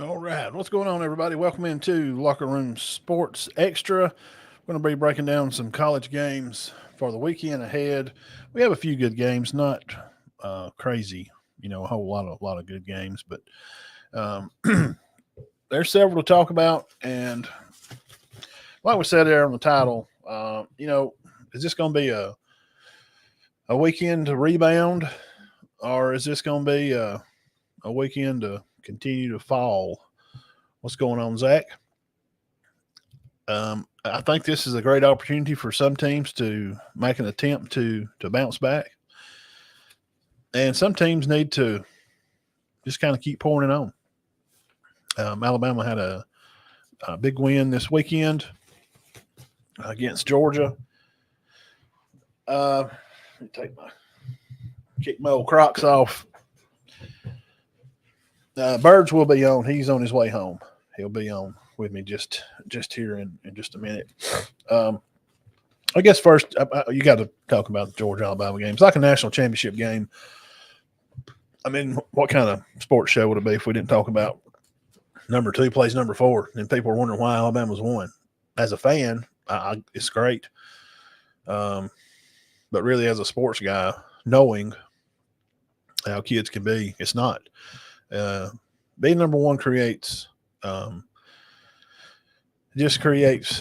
All right. What's going on, everybody? Welcome into Locker Room Sports Extra. We're going to be breaking down some college games for the weekend ahead. We have a few good games, not crazy, a whole lot of good games, but um, there's several to talk about. And like we said there on the title, is this going to be a weekend to rebound, or is this going to be a weekend to continue to fall? What's going on, Zach? I think this is a great opportunity for some teams to make an attempt to bounce back, and some teams need to just kind of keep pouring it on. Alabama had a big win this weekend against Georgia. Let me kick my old Crocs off. Birds will be on. He's on his way home. He'll be on with me just here in just a minute. I guess first you got to talk about the Georgia Alabama game. It's like a national championship game. I mean, what kind of sports show would it be if we didn't talk about number 2 plays number 4, and people are wondering why Alabama's won? As a fan, it's great, but really as a sports guy, knowing how kids can be, it's not. Being number 1 creates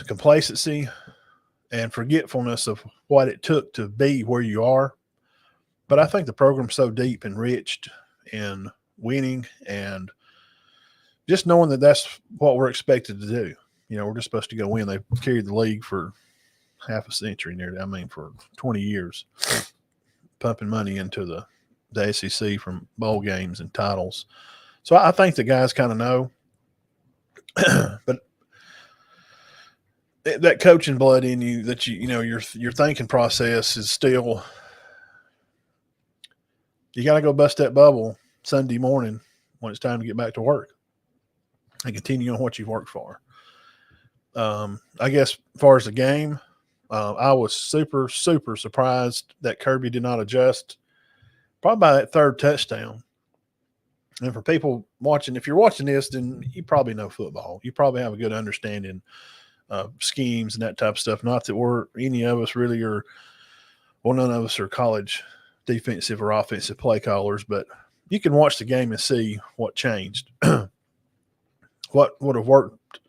complacency and forgetfulness of what it took to be where you are. But I think the program's so deep enriched in winning and just knowing that that's what we're expected to do. We're just supposed to go win. They've carried the league for half a century nearly. I mean, for 20 years, pumping money into the SEC from bowl games and titles. So I think the guys kind of know. But that coaching blood in you, that your thinking process is still, you got to go bust that bubble Sunday morning when it's time to get back to work and continue on what you've worked for. I guess as far as the game, I was super, super surprised that Kirby did not adjust probably by that third touchdown. And for people watching, if you're watching this, then you probably know football. You probably have a good understanding of schemes and that type of stuff. Not that any of us really are, well, none of us are college defensive or offensive play callers, but you can watch the game and see what changed, what would have worked,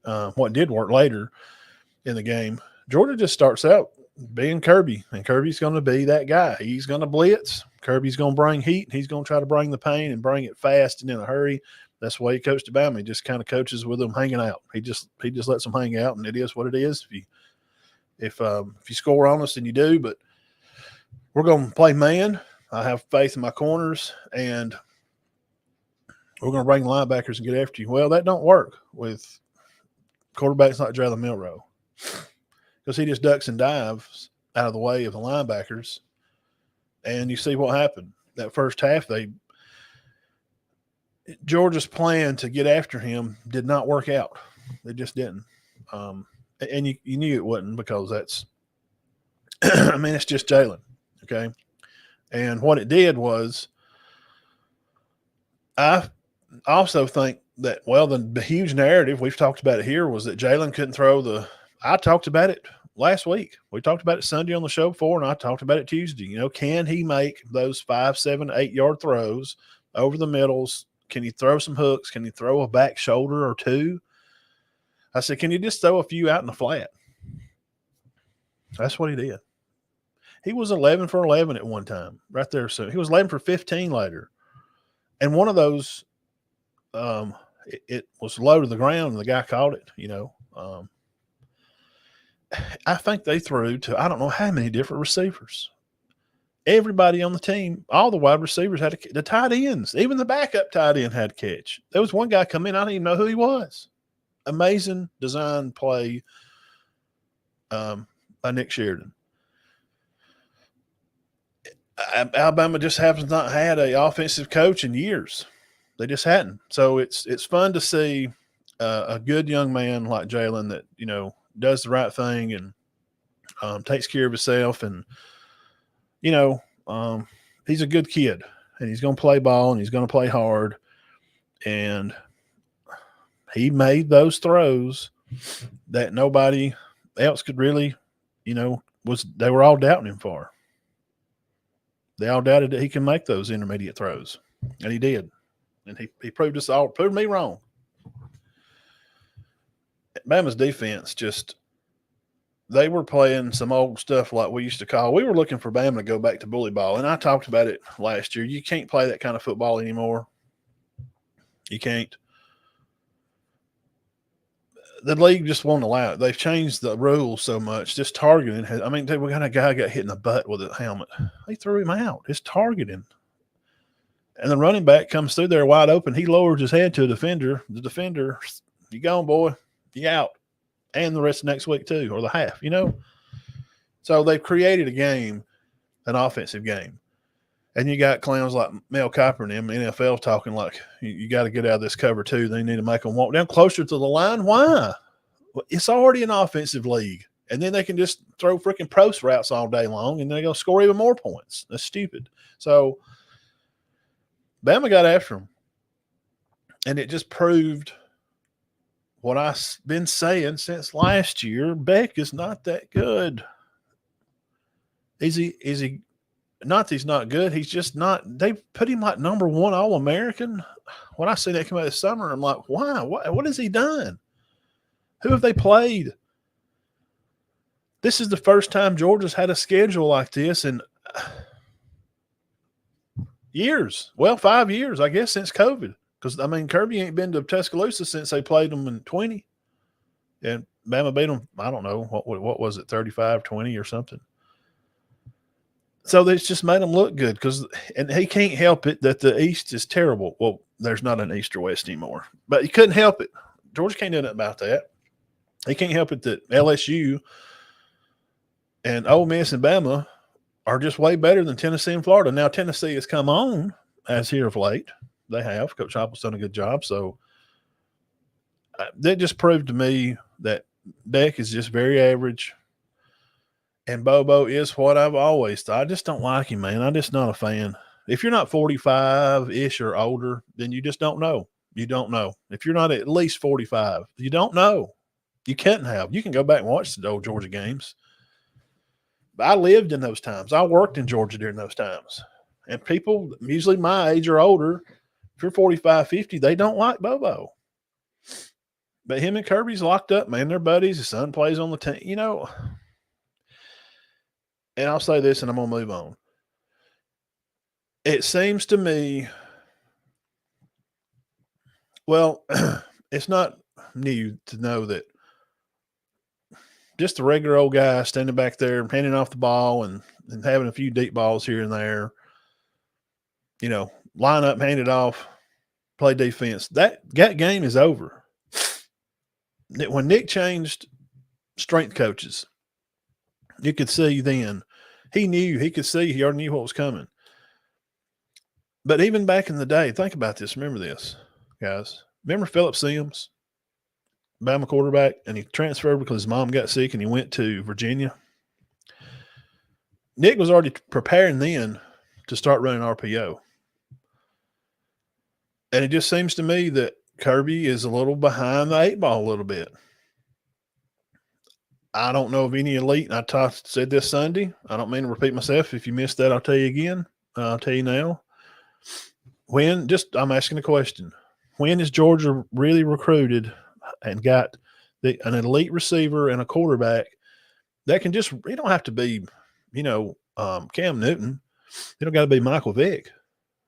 what did work later in the game. Georgia just starts out being Kirby, and Kirby's going to be that guy. He's going to blitz. Kirby's going to bring heat. He's going to try to bring the pain and bring it fast and in a hurry. That's the way he coached Alabama. He just kind of coaches with them hanging out. He just lets them hang out, and it is what it is. If you score on us, then you do. But we're going to play man. I have faith in my corners, and we're going to bring the linebackers and get after you. Well, that don't work with quarterbacks like Jalen Milroe, because he just ducks and dives out of the way of the linebackers. And you see what happened. That first half, Georgia's plan to get after him did not work out. It just didn't. And you knew it wouldn't, because that's – I mean, it's just Jalen, okay? And what it did was, I also think that, well, the huge narrative, we've talked about it here, was that Jalen couldn't throw I talked about it last week. We talked about it Sunday on the show before, and I talked about it Tuesday. Can he make those 5, 7, 8-yard throws over the middles? Can he throw some hooks? Can he throw a back shoulder or two? I said, can you just throw a few out in the flat? That's what he did. He was 11 for 11 at one time, right there. So he was 11 for 15 later. And one of those, it was low to the ground, and the guy caught it, I think they threw to I don't know how many different receivers. Everybody on the team, all the wide receivers had the tight ends, even the backup tight end had a catch. There was one guy come in, I didn't even know who he was. Amazing design play by Nick Sheridan. Alabama just has not had an offensive coach in years. They just hadn't. So it's fun to see a good young man like Jalen that does the right thing and takes care of himself, and he's a good kid, and he's going to play ball, and he's going to play hard, and he made those throws that nobody else could really, they were all doubting him for. They all doubted that he can make those intermediate throws, and he did. And he proved me wrong. Bama's defense they were playing some old stuff like we used to call. We were looking for Bama to go back to bully ball, and I talked about it last year. You can't play that kind of football anymore. You can't. The league just won't allow it. They've changed the rules so much. Just targeting. We got a guy got hit in the butt with a helmet. They threw him out. It's targeting. And the running back comes through there wide open. He lowers his head to a defender. The defender, you gone, boy. You out. And the rest of next week too, or the half, So they've created a game, an offensive game. And you got clowns like Mel Kiper and them in the NFL talking like, you got to get out of this cover two. They need to make them walk down closer to the line. Why? It's already an offensive league. And then they can just throw freaking post routes all day long, and they're going to score even more points. That's stupid. So Bama got after them. And it just proved what I've been saying since last year. Beck is not that good. Is he not that he's not good? He's just not. They put him like number one All-American. When I see that come out this summer, I'm like, why? What has he done? Who have they played? This is the first time Georgia's had a schedule like this in years. Well, 5 years, I guess, since COVID. Because, Kirby ain't been to Tuscaloosa since they played them in 20. And Bama beat them, I don't know, what was it, 35-20 or something. So it's just made them look good. And he can't help it that the East is terrible. Well, there's not an East or West anymore. But he couldn't help it. Georgia can't do nothing about that. He can't help it that LSU and Ole Miss and Bama are just way better than Tennessee and Florida. Now, Tennessee has come on as here of late. They have. Coach Heupel's done a good job. So that just proved to me that Beck is just very average. And Bobo is what I've always thought. I just don't like him, man. I'm just not a fan. If you're not 45-ish or older, then you just don't know. You don't know. If you're not at least 45, you don't know. You can't have. You can go back and watch the old Georgia games. But I lived in those times. I worked in Georgia during those times. And people usually my age or older, if you're 45, 50, they don't like Bobo. But him and Kirby's locked up, man. They're buddies. His son plays on the team, And I'll say this, and I'm going to move on. It seems to me, well, it's not new to know that just a regular old guy standing back there handing off the ball and having a few deep balls here and there, line up, hand it off, play defense. That game is over. When Nick changed strength coaches, you could see then he already knew what was coming. But even back in the day, think about this. Remember this, guys. Remember Phillip Sims, Bama quarterback, and he transferred because his mom got sick and he went to Virginia. Nick was already preparing then to start running RPO. And it just seems to me that Kirby is a little behind the eight ball a little bit. I don't know of any elite. I said this Sunday. I don't mean to repeat myself. If you missed that, I'll tell you again. I'll tell you now. I'm asking a question. When is Georgia really recruited and got an elite receiver and a quarterback that can just – it don't have to be, Cam Newton. It don't got to be Michael Vick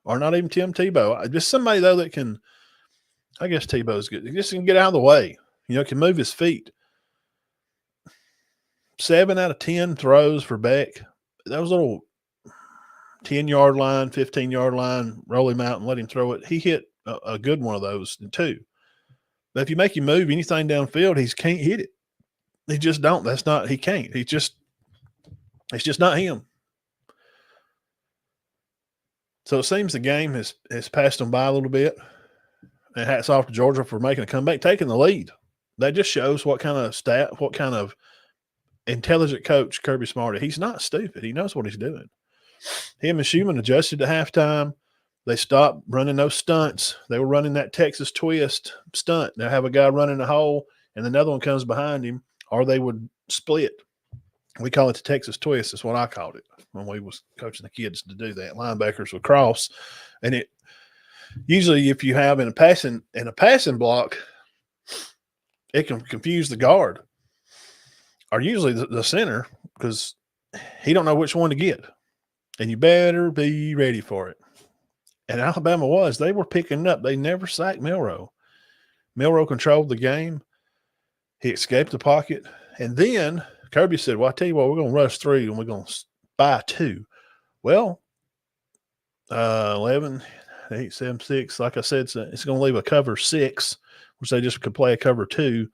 or not even Tim Tebow. Just somebody, though, that can – I guess Tebow's good. He just can get out of the way. Can move his feet. 7 out of 10 throws for Beck. Those little 10-yard line, 15-yard line, roll him out and let him throw it. He hit a good one of those too. But if you make him move anything downfield, he can't hit it. He just don't. He can't. It's just not him. So it seems the game has passed them by a little bit. And hats off to Georgia for making a comeback, taking the lead. That just shows what kind of intelligent coach Kirby Smart. He's not stupid. He knows what he's doing. Him and Schumann adjusted to halftime. They stopped running those stunts. They were running that Texas twist stunt. They'll have a guy running the hole and another one comes behind him, or they would split. We call it the Texas twist. That's what I called it when we was coaching the kids to do that. Linebackers would cross, and it usually if you have in a passing block, it can confuse the guard or usually the center because he don't know which one to get, and you better be ready for it. And Alabama they were picking up. They never sacked Milroe. Milroe controlled the game. He escaped the pocket. And then Kirby said, well, I tell you what, we're going to rush 3 and we're going to spy 2. Well, 11, 8, 7, 6, like I said, it's going to leave a cover 6, which they just could play a cover 2.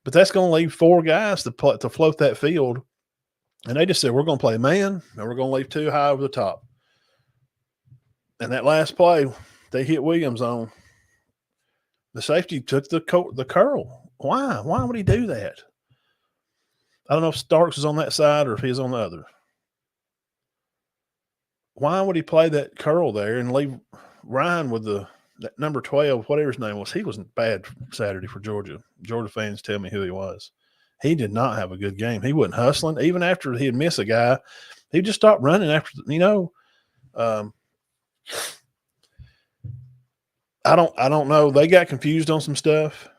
But that's going to leave 4 guys to float that field. And they just said, we're going to play man, and we're going to leave 2 high over the top. And that last play, they hit Williams on. The safety took the curl. Why? Why would he do that? I don't know if Starks is on that side or if he's on the other. Why would he play that curl there and leave Ryan with that number 12, whatever his name was? He was bad Saturday for Georgia. Georgia fans tell me who he was. He did not have a good game. He wasn't hustling. Even after he'd miss a guy, he just stopped running after, I don't know. They got confused on some stuff.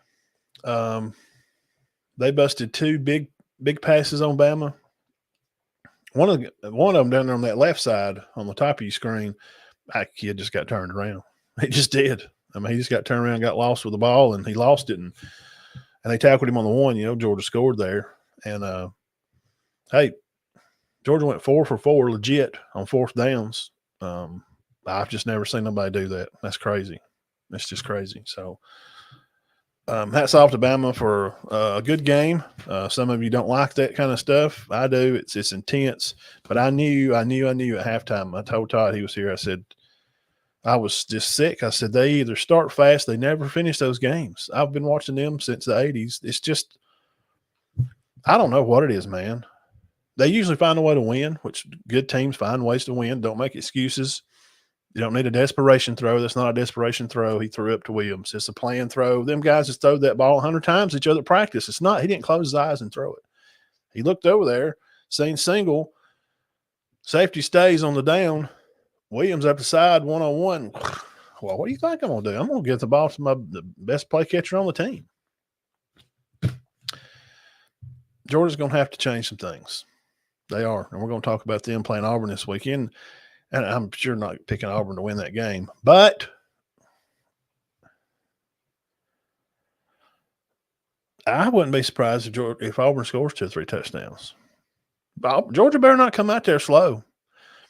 They busted 2 big passes on Bama. One of them down there on that left side on the top of your screen, that kid just got turned around. He just did. I mean, he just got turned around, got lost with the ball, and he lost it. And they tackled him on the 1. Georgia scored there. And, hey, Georgia went 4 for 4 legit on 4th downs. I've just never seen nobody do that. That's crazy. It's just crazy. So hats off to Bama for a good game. Some of you don't like that kind of stuff. I do. It's intense. But I knew at halftime. I told Todd, he was here, I said, I was just sick. I said, they either start fast, they never finish those games. I've been watching them since the 80s. It's just, I don't know what it is, man. They usually find a way to win, which good teams find ways to win. Don't make excuses. You don't need a desperation throw. That's not a desperation throw. He threw up to Williams. It's a planned throw. Them guys just throw that ball 100 times each other at practice. It's not. He didn't close his eyes and throw it. He looked over there, seen single. Safety stays on the down. Williams up the side, 1-on-1. Well, what do you think I'm going to do? I'm going to get the ball to the best play catcher on the team. Georgia's going to have to change some things. They are. And we're going to talk about them playing Auburn this weekend. And I'm sure not picking Auburn to win that game. But I wouldn't be surprised if Auburn scores 2 or 3 touchdowns. Georgia better not come out there slow.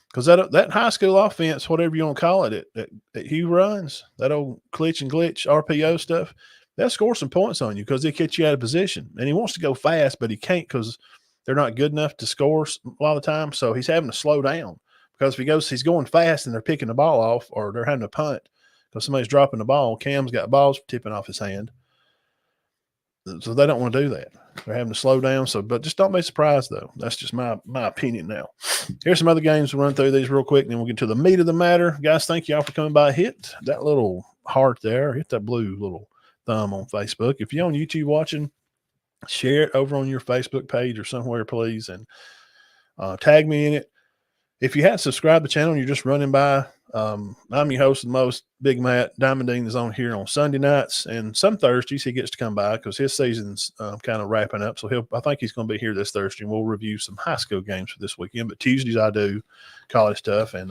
Because that high school offense, whatever you want to call it, that Hugh runs, that old glitch and glitch RPO stuff, they'll score some points on you because they catch you out of position. And he wants to go fast, but he can't because they're not good enough to score a lot of the time. So he's having to slow down because if he's going fast and they're picking the ball off or they're having to punt because somebody's dropping the ball. Cam's got balls tipping off his hand. So they don't want to do that. They're having to slow down. But just don't be surprised, though. That's just my opinion now. Here's some other games. We'll run through these real quick, and then we'll get to the meat of the matter. Guys, thank you all for coming by. Hit that little heart there. Hit that blue little thumb on Facebook. If you're on YouTube watching, share it over on your Facebook page or somewhere, please, and tag me in it. If you hadn't subscribed to the channel and you're just running by, I'm your host of the most, Big Matt. Diamond Dean is on here on Sunday nights, and some Thursdays he gets to come by because his season's kind of wrapping up. So I think he's going to be here this Thursday, and we'll review some high school games for this weekend. But Tuesdays I do college stuff, and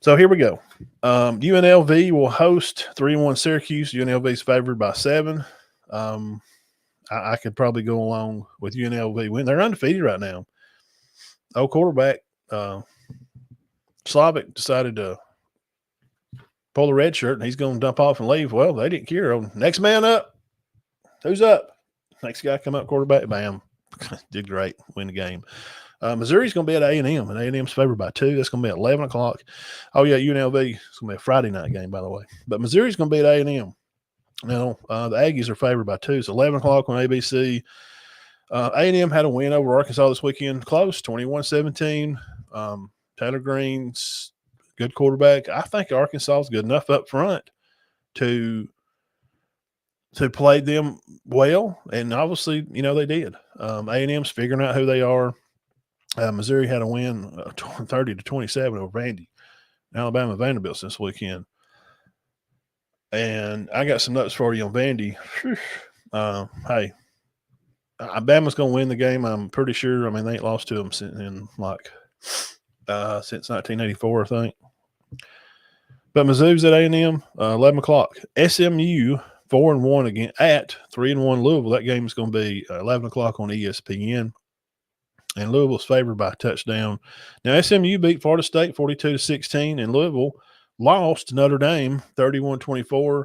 so here we go. UNLV will host 3-1 Syracuse. UNLV's favored by 7. I could probably go along with UNLV win. They're undefeated right now. Old quarterback Slavic decided to pull the red shirt, and he's going to dump off and leave. Well, they didn't care. Next man up. Who's up? Next guy come up, quarterback. Bam. Did great. Win the game. Missouri's going to be at A&M, and A&M's favored by 2. That's going to be at 11 o'clock. Oh, yeah, UNLV. It's going to be a Friday night game, by the way. But Missouri's going to be at A&M. Now, the Aggies are favored by 2. It's 11 o'clock on ABC. A&M had a win over Arkansas this weekend. Close, 21-17. Taylor Green's good quarterback. I think Arkansas is good enough up front to play them well, and obviously, they did. A&M's figuring out who they are. Missouri had a win 30-27 over Vandy. Alabama Vanderbilt this weekend. And I got some notes for you on Vandy. Hey, Alabama's going to win the game, I'm pretty sure. I mean, they ain't lost to them since 1984, I think. But Mizzou's at A&M, 11 o'clock. SMU, 4-1 again at 3-1 Louisville. That game is going to be 11 o'clock on ESPN. And Louisville's favored by a touchdown. Now, SMU beat Florida State 42-16, and Louisville lost to Notre Dame 31-24.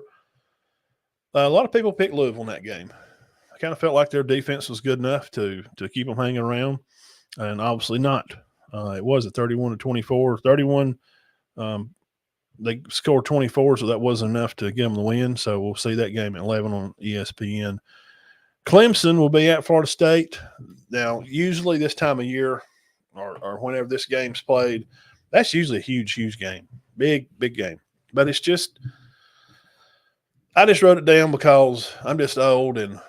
A lot of people picked Louisville in that game. I kind of felt like their defense was good enough to keep them hanging around, and obviously not. It was at 31-24. 31, they scored 24, so that wasn't enough to get them the win. So we'll see that game at 11 on ESPN. Clemson will be at Florida State. Now, usually this time of year or whenever this game's played, that's usually a huge, huge game. Big, big game. But it's just – I just wrote it down because I'm just old, and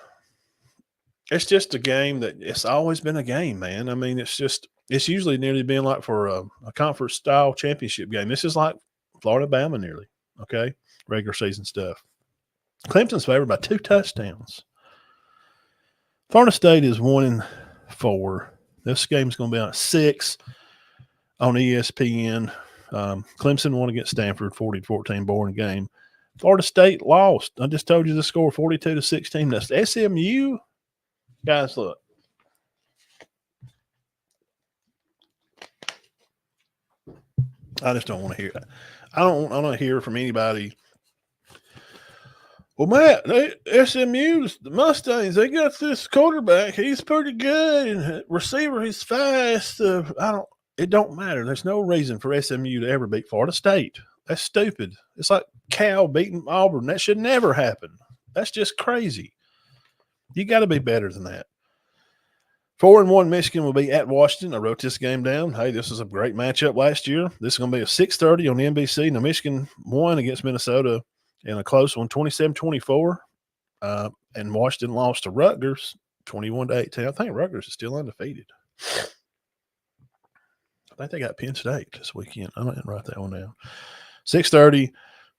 it's just a game that it's always been a game, man. I mean, it's usually nearly been like for a conference-style championship game. This is like Florida-Bama nearly, okay, regular season stuff. Clemson's favored by 2 touchdowns. Florida State is 1-4. This game's going to be on at 6 on ESPN. Clemson won against Stanford, 40-14, boring game. Florida State lost. I just told you the score, 42-16. That's SMU. Guys, look. I just don't want to hear it. I don't want to hear from anybody. Well, Matt, SMU, the Mustangs, they got this quarterback. He's pretty good, and receiver, he's fast. It don't matter. There's no reason for SMU to ever beat Florida State. That's stupid. It's like Cal beating Auburn. That should never happen. That's just crazy. You got to be better than that. 4-1 Michigan will be at Washington. I wrote this game down. Hey, this was a great matchup last year. This is going to be a 6:30 on the NBC. Now, Michigan won against Minnesota in a close one, 27-24. And Washington lost to Rutgers, 21-18. I think Rutgers is still undefeated. I think they got Penn State this weekend. I didn't write that one down. 6:30,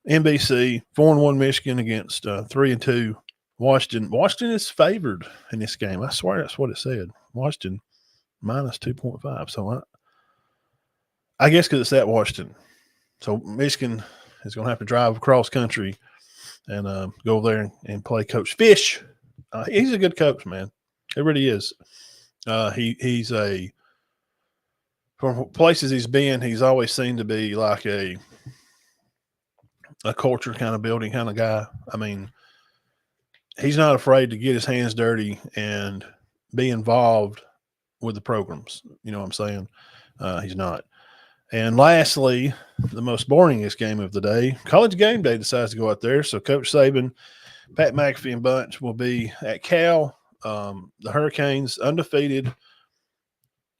NBC, 4-1 Michigan against 3-2 Washington. Washington is favored in this game. I swear that's what it said. Washington minus 2.5. So I guess because it's at Washington. So Michigan is going to have to drive across country and go over there and play Coach Fish. He's a good coach, man. He really is. He's from places he's been, he's always seemed to be like a culture kind of building kind of guy. I mean, he's not afraid to get his hands dirty and be involved with the programs. You know what I'm saying? He's not. And lastly, the most boringest game of the day, College Game Day decides to go out there. So Coach Saban, Pat McAfee and bunch will be at Cal. The Hurricanes, undefeated,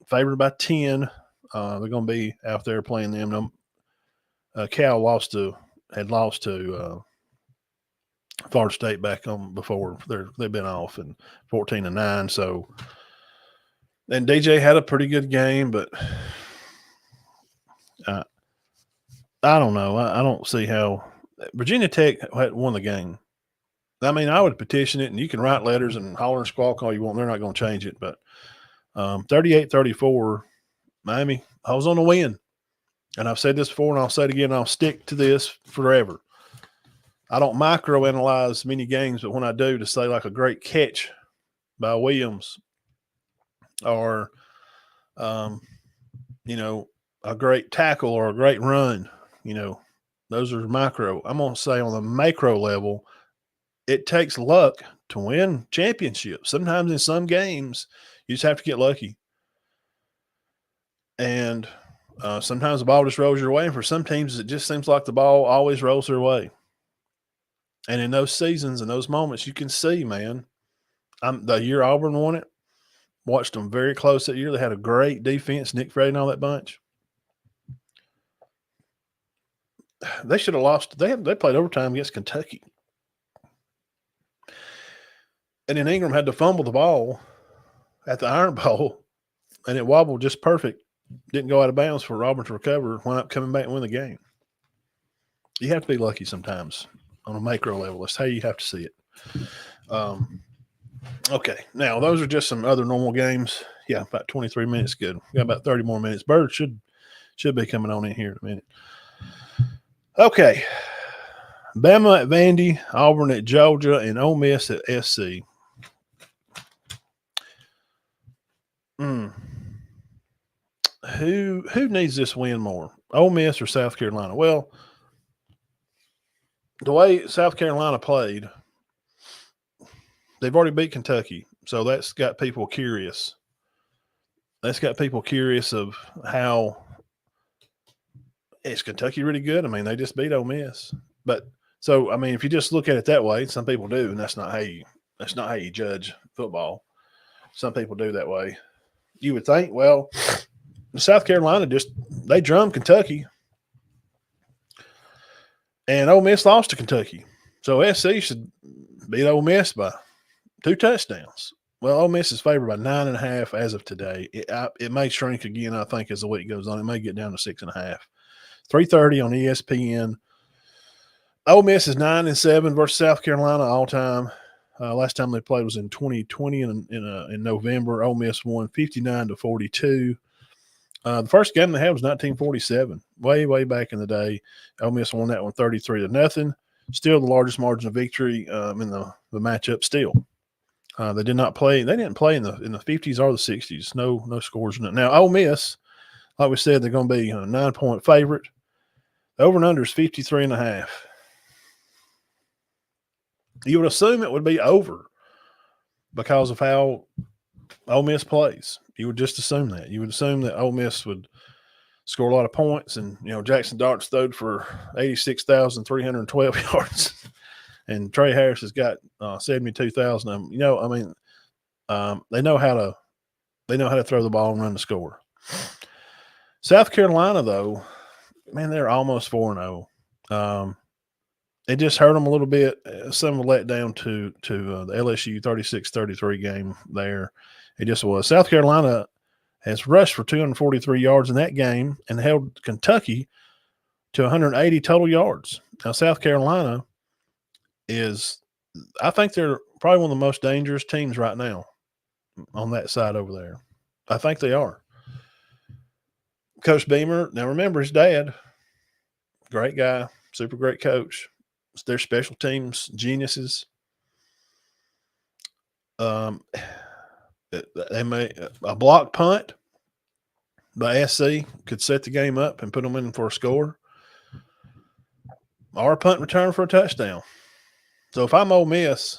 favored by 10. They're going to be out there playing them. Cal had lost to Florida State back on before. They've been off in 14-9. So, and DJ had a pretty good game, but I don't know. I don't see how Virginia Tech had won the game. I mean, I would petition it, and you can write letters and holler and squawk all you want. They're not going to change it. But 38-34, Miami, I was on a win. And I've said this before, and I'll say it again, and I'll stick to this forever. I don't microanalyze many games, but when I do, to say like a great catch by Williams or, a great tackle or a great run, those are micro. I'm going to say on the macro level, it takes luck to win championships. Sometimes in some games, you just have to get lucky. And sometimes the ball just rolls your way. And for some teams, it just seems like the ball always rolls their way. And in those seasons and those moments, you can see, man, the year Auburn won it, watched them very close that year. They had a great defense, Nick Frey and all that bunch. They should have lost. They played overtime against Kentucky. And then Ingram had to fumble the ball at the Iron Bowl, and it wobbled just perfect. Didn't go out of bounds for Auburn to recover, wound up coming back and win the game. You have to be lucky sometimes on a macro level. That's how you have to see it. Okay, now those are just some other normal games. Yeah, about 23 minutes, good. We got about 30 more minutes. Bird should be coming on in here in a minute. Okay, Bama at Vandy, Auburn at Georgia, and Ole Miss at SC. Who needs this win more, Ole Miss or South Carolina? Well, the way South Carolina played, they've already beat Kentucky, so that's got people curious. That's got people curious of how is Kentucky really good? I mean, they just beat Ole Miss, but so I mean, if you just look at it that way, some people do, and that's not how you judge football. Some people do that way. You would think, well, South Carolina they drummed Kentucky, and Ole Miss lost to Kentucky, so SC should beat Ole Miss by 2 touchdowns. Well, Ole Miss is favored by 9.5 as of today. It may shrink again, I think, as the week goes on. It may get down to 6.5. 3:30 on ESPN. Ole Miss is 9-7 versus South Carolina all time. Last time they played was in 2020 in November. Ole Miss won 59-42. The first game they had was 1947, way back in the day. Ole Miss won that one 33-0. Still the largest margin of victory in the matchup. Still, they didn't play in the 50s or the 60s. No scores in it. Now Ole Miss, like we said, they're going to be a 9-point favorite. The over and under is 53.5. You would assume it would be over because of how Ole Miss plays. You would just assume that. You would assume that Ole Miss would score a lot of points, and Jackson Dart's throwed for 86,312 yards, and Trey Harris has got 72,000 of them. They know how to throw the ball and run the score. South Carolina, though, man, they're almost 4-0. It just hurt them a little bit. Some letdown to the LSU 36-33 game there. It just was. South Carolina has rushed for 243 yards in that game and held Kentucky to 180 total yards. Now, South Carolina I think they're probably one of the most dangerous teams right now on that side over there. I think they are. Coach Beamer, now remember his dad, great guy, super great coach. Their special teams geniuses. They may a block punt by SC could set the game up and put them in for a score, or a punt return for a touchdown. So if I'm Ole Miss,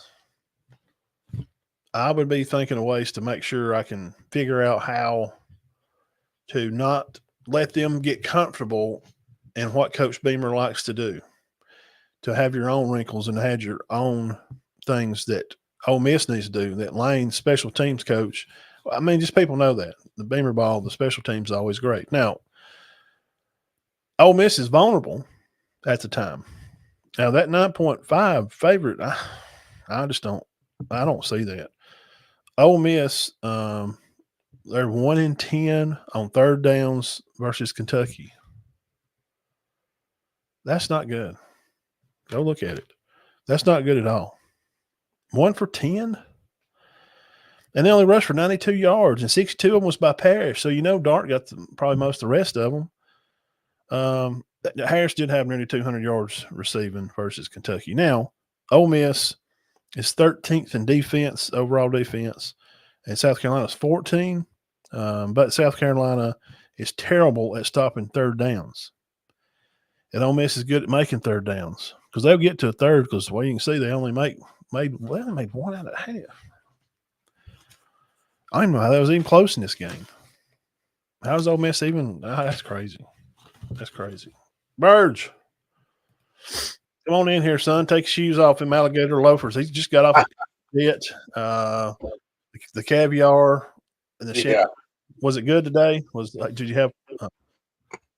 I would be thinking of ways to make sure I can figure out how to not let them get comfortable in what Coach Beamer likes to do, to have your own wrinkles and have your own things that Ole Miss needs to do, that Lane, special teams coach. I mean, just people know that. The Beamer ball, the special teams is always great. Now, Ole Miss is vulnerable at the time. Now, that 9.5 favorite, I don't see that. Ole Miss, they're 1-10 on third downs versus Kentucky. That's not good. Go look at it. That's not good at all. 1 for 10? And they only rushed for 92 yards, and 62 of them was by Parrish. So, Dart got probably most of the rest of them. Harris did have nearly 200 yards receiving versus Kentucky. Now, Ole Miss is 13th in defense, overall defense, and South Carolina's 14. But South Carolina is terrible at stopping third downs. And Ole Miss is good at making third downs because they'll get to a third because, well, you can see they only made 1 out of half. I don't know how that was even close in this game. How is Ole Miss even? That's crazy. That's crazy. Burge, come on in here, son. Take your shoes off him, alligator loafers. He just got off it. The caviar and the shit. Yeah. Was it good today? Did you have?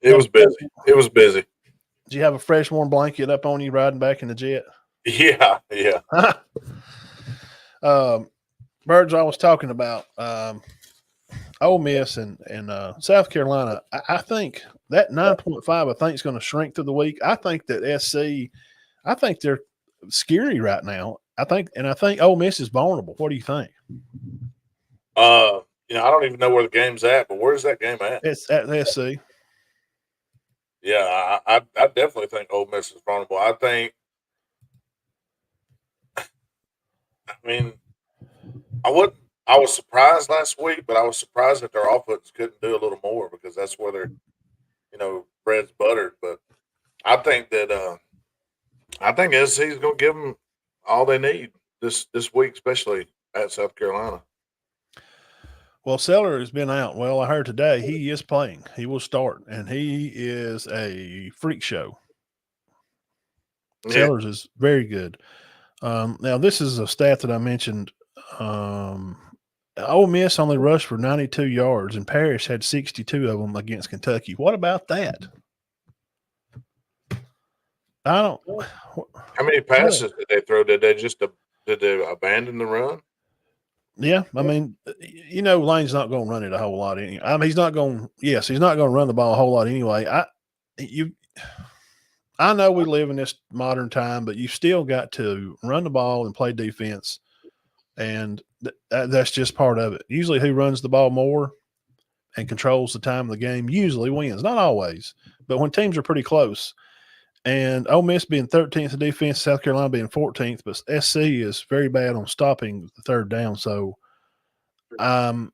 It was busy. It was busy. Did you have a fresh warm blanket up on you riding back in the jet? Yeah, yeah. Birds, I was talking about Ole Miss and South Carolina. I think that 9.5, I think, is going to shrink through the week. I think that SC, I think they're scary right now. I think Ole Miss is vulnerable. What do you think? I don't even know where the game's at, but where's that game at? It's at the SC. Yeah, I definitely think Ole Miss is vulnerable. I mean, I wouldn't. I was surprised last week, but I was surprised that their offense couldn't do a little more because that's where their bread's buttered. But I think that I think SC is going to give them all they need this week, especially at South Carolina. Well, Seller has been out. Well, I heard today he is playing. He will start, and he is a freak show. Yeah. Sellers is very good. Now, this is a stat that I mentioned. Ole Miss only rushed for 92 yards, and Parrish had 62 of them against Kentucky. What about that? I don't. How many passes did they throw? Did they abandon the run? Yeah, I mean, Lane's not going to run it a whole lot anyway. I mean, he's not going. Yes, he's not going to run the ball a whole lot anyway. I know we live in this modern time, but you still got to run the ball and play defense, and that's just part of it. Usually, who runs the ball more and controls the time of the game usually wins. Not always, but when teams are pretty close. And Ole Miss being 13th in defense, South Carolina being 14th, but SC is very bad on stopping the third down. So I'm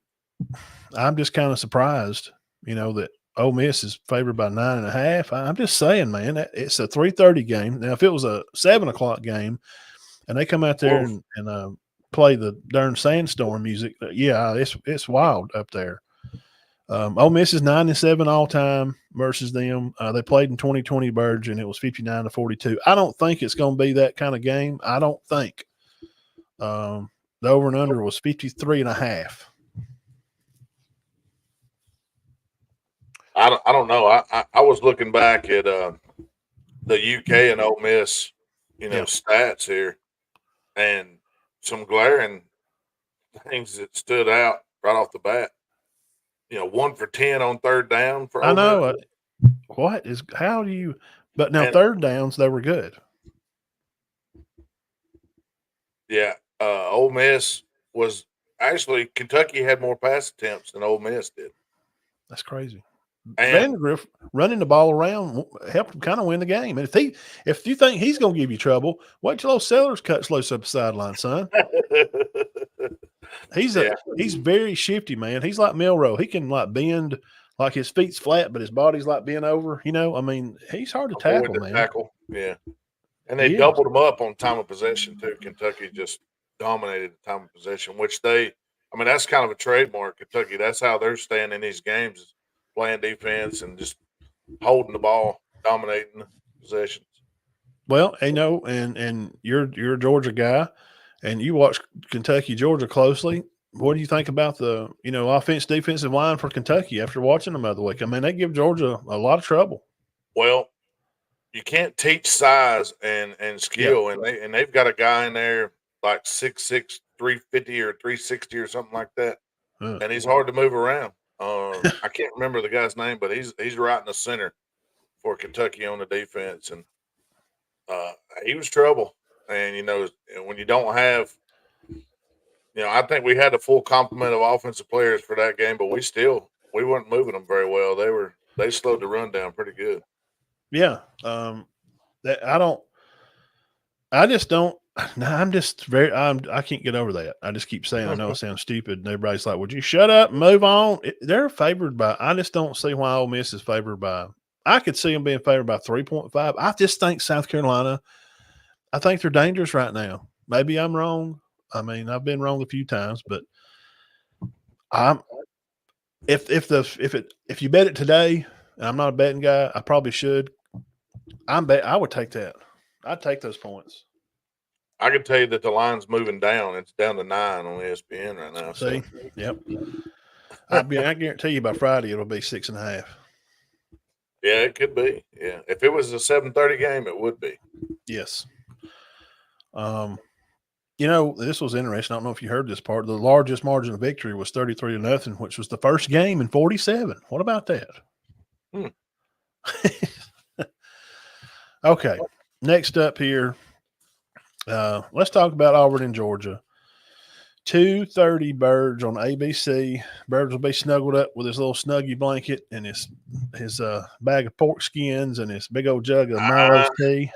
just kind of surprised, that Ole Miss is favored by 9.5. I'm just saying, man, it's a 3:30 game. Now, if it was a 7 o'clock game and they come out there and play the darn sandstorm music, yeah, it's wild up there. Ole Miss is 9-7 all time versus them. They played in 2020 Birds, and it was 59-42. I don't think it's going to be that kind of game. I don't think. The over and under was 53.5. I don't know. I was looking back at the UK and Ole Miss, stats here, and some glaring things that stood out right off the bat. 1 for 10 on third down for Ole Miss. How do you? But now third downs, they were good. Yeah, Ole Miss was actually Kentucky had more pass attempts than Ole Miss did. That's crazy. And Vanderbilt running the ball around helped him kind of win the game. And if you think he's going to give you trouble, wait till those Sellers cuts loose up the sideline, son. He's very shifty, man. He's like Milroe. He can bend, like his feet's flat, but his body's like bent over. I mean, he's hard to tackle, man. Yeah. And they doubled him up on time of possession too. Kentucky just dominated the time of possession, which that's kind of a trademark. Kentucky, that's how they're staying in these games, is playing defense and just holding the ball, dominating possessions. Well, and you're a Georgia guy, and you watch Kentucky, Georgia closely. What do you think about the offense defensive line for Kentucky after watching them the other week? I mean, they give Georgia a lot of trouble. Well, you can't teach size and skill, and they've got a guy in there like 6'6", 350 or 360 or something like that, and he's hard to move around. I can't remember the guy's name, but he's right in the center for Kentucky on the defense, and he was trouble. And when you don't have, I think we had a full complement of offensive players for that game, but we weren't moving them very well. They slowed the run down pretty good. Yeah, I just don't. I can't get over that. I just keep saying, I know it sounds stupid, and everybody's like, "Would you shut up and move on?" They're favored by. I just don't see why Ole Miss is favored by. I could see them being favored by 3.5. I just think South Carolina. I think they're dangerous right now. Maybe I'm wrong. I mean, I've been wrong a few times, but if you bet it today, and I'm not a betting guy, I probably should. I would take that. I'd take those points. I can tell you that the line's moving down. It's down to 9 on ESPN right now. See, yep. I guarantee you by Friday it'll be 6.5. Yeah, it could be. Yeah, if it was a 7:30 game, it would be. Yes. This was interesting. I don't know if you heard this part. The largest margin of victory was 33-0, which was the first game in 47. What about that? Okay. Next up here, let's talk about Auburn and Georgia. 2:30 Birds on ABC. Birds will be snuggled up with his little snuggie blanket and his bag of pork skins and his big old jug of Milo's tea.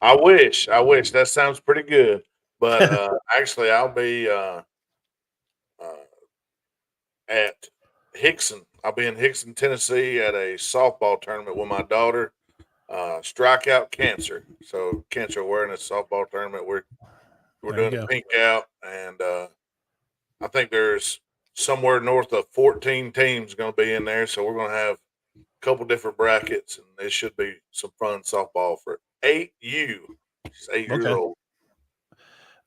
I wish. That sounds pretty good. But actually, I'll be at Hickson. I'll be in Hickson, Tennessee at a softball tournament with my daughter. Strikeout Cancer. So cancer awareness softball tournament. We're doing the pink out, and I think there's somewhere north of 14 teams going to be in there. So we're going to have a couple different brackets, and it should be some fun softball for 8U. She's 8 years old.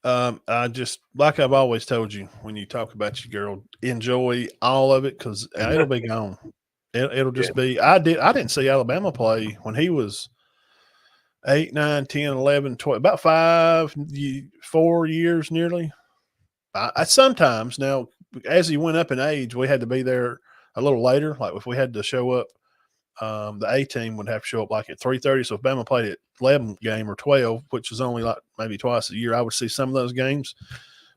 I just, like I've always told you, when you talk about your girl, enjoy all of it because it'll be gone. It'll just be. I didn't see Alabama play when he was 8, 9, 10, 11, 12, about 4 years nearly. I sometimes now, as he went up in age, we had to be there a little later. Like if we had to show up, the A team would have to show up like at 3:30. So if Bama played at 11 game or 12, which was only like maybe twice a year, I would see some of those games.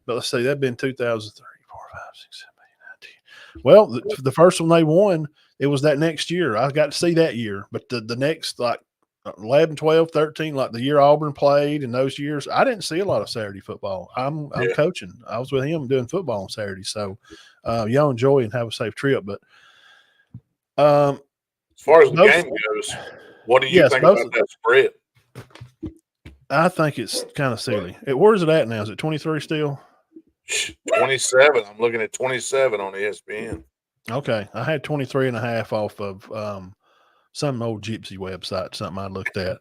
But let's see, that'd been 2003, 4, 5, 6, 7, 8, 9, 10. Well, the first one they won, it was that next year. I got to see that year. But the next, like 11, 12, 13, like the year Auburn played in those years, I didn't see a lot of Saturday football. I'm coaching. I was with him doing football on Saturday. So y'all enjoy and have a safe trip. But as far as the game goes, what do you think about that spread? I think it's kind of silly. Where's it at now? Is it 23 still? 27. I'm looking at 27 on ESPN. Okay. I had 23.5 off of some old gypsy website, something I looked at.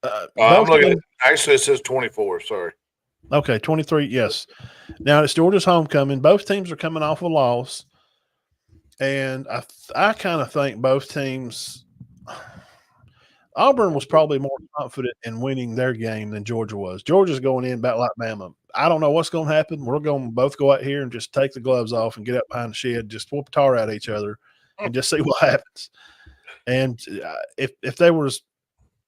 I'm looking at, actually it says 24. Sorry. Okay, 23. Yes. Now it's Georgia's homecoming. Both teams are coming off a loss. And I kind of think both teams – Auburn was probably more confident in winning their game than Georgia was. Georgia's going in about like Bama. I don't know what's going to happen. We're going to both go out here and just take the gloves off and get up behind the shed, just whoop tar at each other and just see what happens. And if there was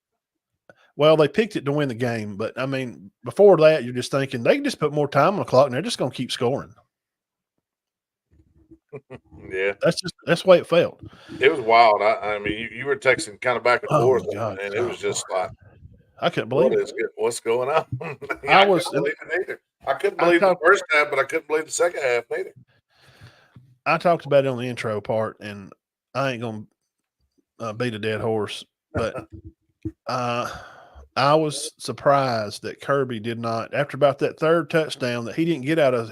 – well, they picked it to win the game. But, I mean, before that, you're just thinking they can just put more time on the clock and they're just going to keep scoring. Yeah, that's the way it felt. It was wild. I mean, you were texting kind of back and forth, and it was just like I couldn't believe it. What's going on? I couldn't believe the first half, but I couldn't believe the second half neither. I talked about it on the intro part, and I ain't gonna beat a dead horse, but I was surprised that Kirby did not, after about that third touchdown, that he didn't get out of.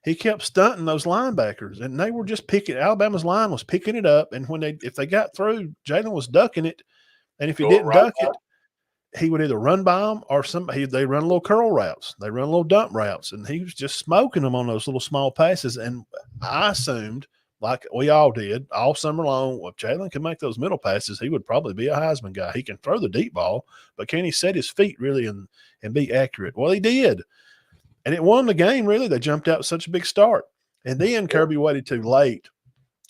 He kept stunting those linebackers, and they were just picking. Alabama's line was picking it up, and if they got through, Jalen was ducking it, and if he didn't duck it, he would either run by them or they run little curl routes, they run little dump routes, and he was just smoking them on those little small passes. And I assumed, like we all did all summer long, well, if Jalen can make those middle passes, he would probably be a Heisman guy. He can throw the deep ball, but can he set his feet really and be accurate? Well, he did. And it won the game, really. They jumped out with such a big start. And then Kirby waited too late.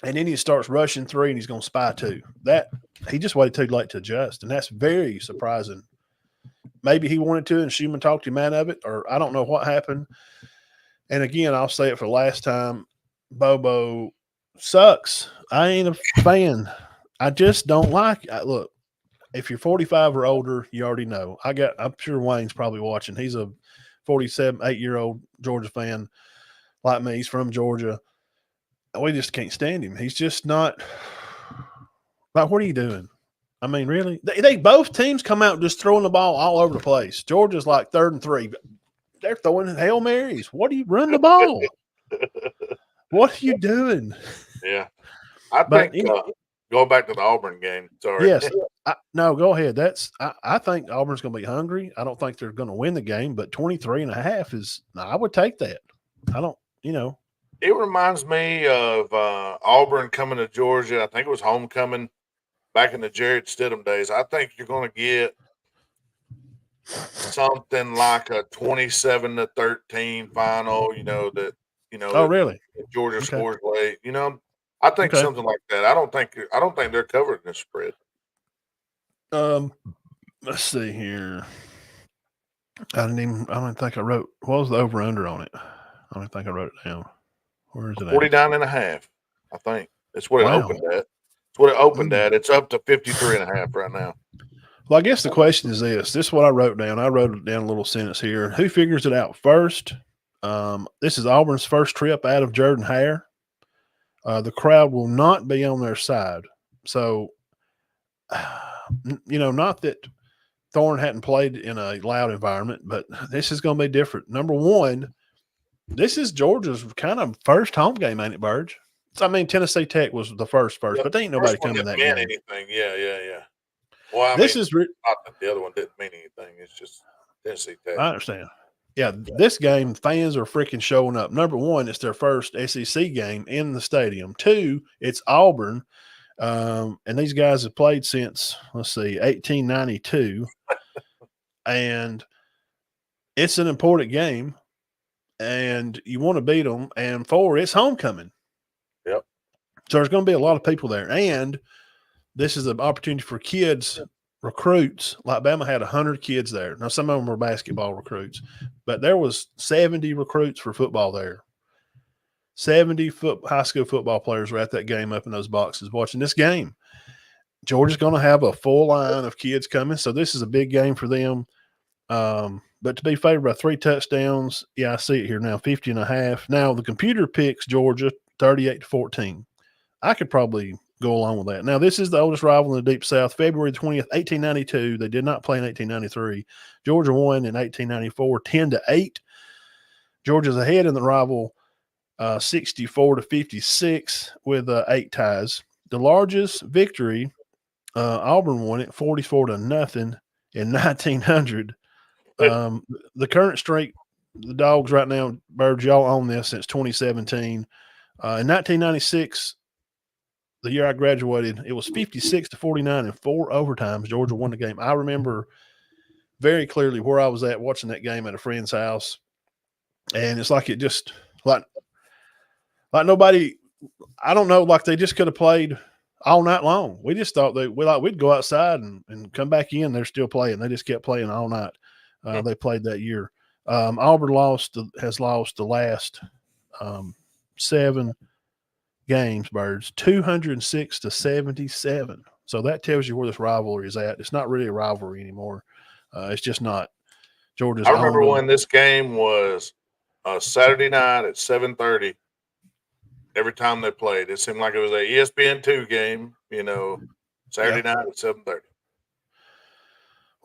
And then he starts rushing 3, and he's going to spy 2. He just waited too late to adjust. And that's very surprising. Maybe he wanted to, and Schumann talked him out of it, or I don't know what happened. And again, I'll say it for the last time, Bobo sucks. I ain't a fan. I just don't like it. Look, if you're 45 or older, you already know. I'm sure Wayne's probably watching. He's a 47, 8-year-old Georgia fan like me. He's from Georgia. We just can't stand him. He's just not – like, what are you doing? I mean, really? They both teams come out just throwing the ball all over the place. Georgia's like 3rd and 3. They're throwing Hail Marys. What do you run the ball? What are you doing? Yeah. I think going back to the Auburn game. Sorry. Yes. No, go ahead. I think Auburn's going to be hungry. I don't think they're going to win the game, but 23.5 is – I would take that. I don't – It reminds me of Auburn coming to Georgia. I think it was homecoming back in the Jared Stidham days. I think you're going to get something like a 27-13 final. Oh, really? That Georgia Okay. scores late. I think Okay. something like that. I don't think they're covering this spread. Let's see here. I don't think I wrote. What was the over under on it? I don't think I wrote it down. Where is it at? 49.5. I think that's what it Wow. opened at. It's what it opened at. It's up to 53.5 right now. Well, I guess the question is this. This is what I wrote down. I wrote down a little sentence here. Who figures it out first? This is Auburn's first trip out of Jordan-Hare. The crowd will not be on their side. So, not that Thorne hadn't played in a loud environment, but this is going to be different. Number one, this is Georgia's kind of first home game, ain't it, Burge? I mean, Tennessee Tech was the first, Yep. but there ain't nobody coming that that meant game. anything. Yeah. Well, This is not that the other one didn't mean anything. It's just Tennessee Tech. I understand. Yeah, this game, fans are freaking showing up. Number one, it's their first SEC game in the stadium. Two, it's Auburn. And these guys have played since, 1892. And it's an important game. And you want to beat them. And four, it's homecoming. Yep. So there's going to be a lot of people there. And this is an opportunity for kids, recruits. Like Bama had 100 kids there. Now, some of them were basketball recruits, but there was 70 recruits for football there. 70 high school football players were at that game up in those boxes watching this game. Georgia's going to have a full line of kids coming, so this is a big game for them. But to be favored by 3 touchdowns, I see it here now, 50.5. Now, the computer picks Georgia 38-14. I could probably go along with that. Now, this is the oldest rival in the Deep South. February 20th, 1892. They did not play in 1893. Georgia won in 1894, 10-8. Georgia's ahead in the rival 64-56 with 8 ties. The largest victory, Auburn won it 44-0 in 1900. The current streak, the Dawgs right now, Birds, y'all own this since 2017. In 1996, the year I graduated, it was 56-49 in 4 overtimes. Georgia won the game. I remember very clearly where I was at watching that game at a friend's house. And it's like it just like nobody, I don't know, like they just could have played all night long. We just thought we'd go outside and come back in. They're still playing. They just kept playing all night. They played that year. Auburn has lost the last 7 games, Birds, 206-77. So that tells you where this rivalry is at. It's not really a rivalry anymore. It's just not. Georgia's. I remember when this game was Saturday night at 7:30. Every time they played, it seemed like it was a ESPN2 game. Saturday night at 7:30.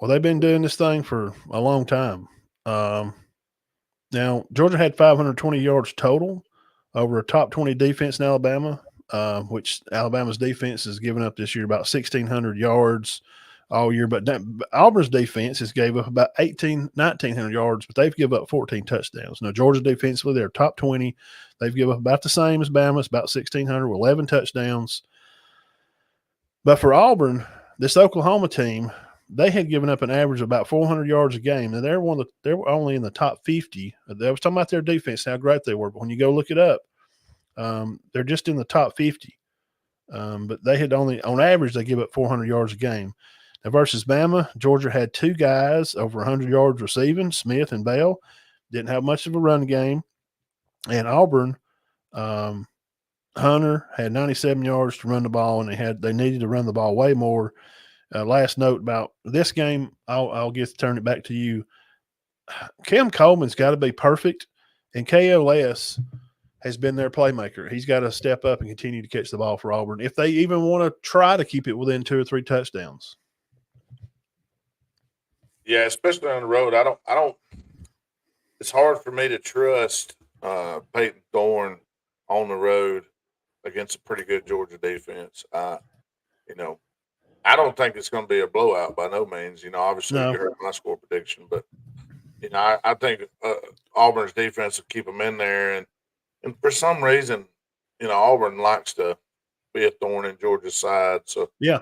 Well, they've been doing this thing for a long time. Now, Georgia had 520 yards total over a top 20 defense in Alabama, which Alabama's defense has given up this year about 1,600 yards all year. But Auburn's defense has gave up about 1,900 yards, but they've given up 14 touchdowns. Now, Georgia defensively, they're top 20. They've given up about the same as Bama. It's about 1,600 with 11 touchdowns. But for Auburn, this Oklahoma team, they had given up an average of about 400 yards a game, and they were only in the top 50. I was talking about their defense, how great they were, but when you go look it up, they're just in the top 50. But they had only, on average, they give up 400 yards a game. Now versus Bama, Georgia had 2 guys over 100 yards receiving, Smith and Bell. Didn't have much of a run game. And Auburn, Hunter had 97 yards to run the ball, and they needed to run the ball way more. Last note about this game, I'll turn it back to you. Cam Coleman's got to be perfect, and KLS has been their playmaker. He's got to step up and continue to catch the ball for Auburn if they even want to try to keep it within 2 or 3 touchdowns. Yeah, especially on the road. I don't. It's hard for me to trust Peyton Thorne on the road against a pretty good Georgia defense. I don't think it's going to be a blowout by no means. Obviously you heard my score prediction, but I think Auburn's defense will keep them in there, and for some reason, Auburn likes to be a thorn in Georgia's side. So yeah,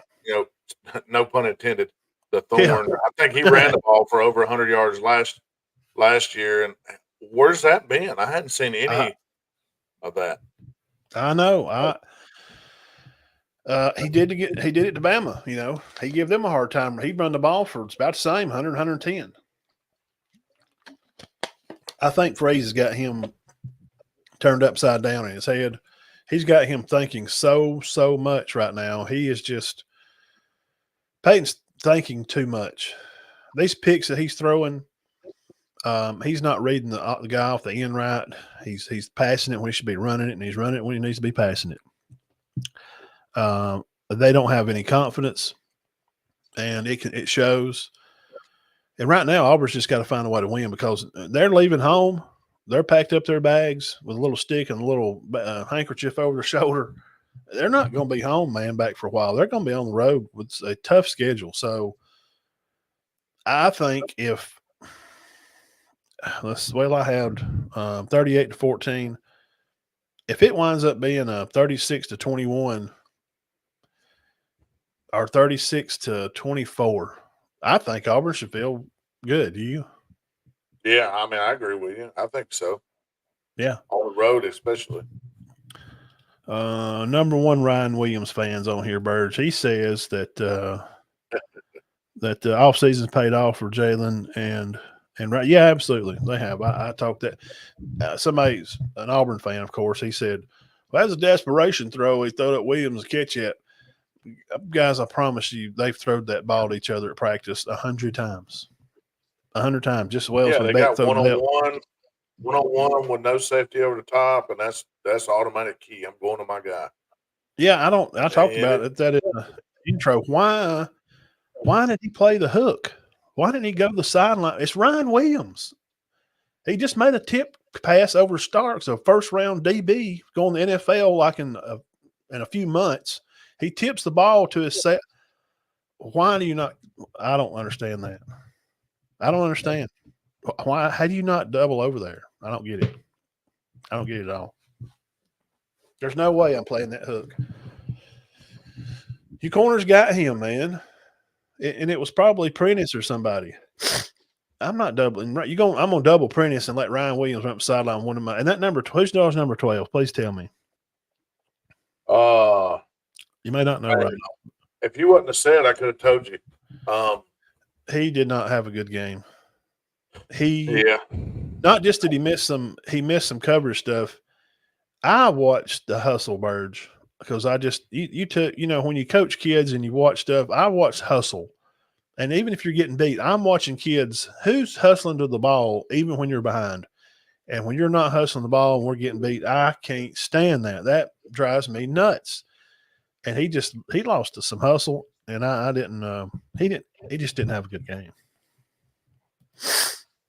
no pun intended, the thorn. I think he ran the ball for over 100 yards last year. And where's that been? I hadn't seen any of that. I know. He did it to Bama. He gave them a hard time. He'd run the ball for it's about the same, 100, 110. I think Fraze's got him turned upside down in his head. He's got him thinking so much right now. He is just Peyton's thinking too much. These picks that he's throwing, he's not reading the guy off the end right. He's passing it when he should be running it, and he's running it when he needs to be passing it. They don't have any confidence, and it shows. And right now, Auburn's just got to find a way to win because they're leaving home. They're packed up their bags with a little stick and a little handkerchief over their shoulder. They're not going to be home, man, back for a while. They're going to be on the road with a tough schedule. So I think I had 38-14. If it winds up being a 36-21 or 36-24, I think Auburn should feel good. Do you? Yeah, I mean, I agree with you. I think so. Yeah. On the road, especially. Number one Ryan Williams fans on here, Birds. He says that that the off season's paid off for Jalen and right. Yeah, absolutely. They have. I talked that somebody's an Auburn fan, of course. He said, well, that's a desperation throw. He threw at Williams to catch it. Guys, I promise you, they've thrown that ball to each other at practice 100 times. 100 times, just as well as they got one-on-one with no safety over the top, and that's automatic key. I'm going to my guy. Yeah, I talked about it that in the intro. Why did he play the hook? Why didn't he go to the sideline? It's Ryan Williams. He just made a tip pass over Starks, a first-round DB going to the NFL like in a few months. He tips the ball to his set. Why do you not – I don't understand that. I don't understand. Why? How do you not double over there? I don't get it. I don't get it at all. There's no way I'm playing that hook. You corners got him, man. And it was probably Prentice or somebody. I'm not doubling. Right? I'm going to double Prentice and let Ryan Williams run up the sideline one of my – and that number – who's number 12? Please tell me. You may not know right now. If you wouldn't have said, I could have told you. He did not have a good game. Not just did he missed some coverage stuff. I watched the hustle, Burge, because you took, when you coach kids and you watch stuff, I watched hustle. And even if you're getting beat, I'm watching kids who's hustling to the ball, even when you're behind. And when you're not hustling the ball and we're getting beat, I can't stand that. That drives me nuts. And he lost to some hustle. And he just didn't have a good game.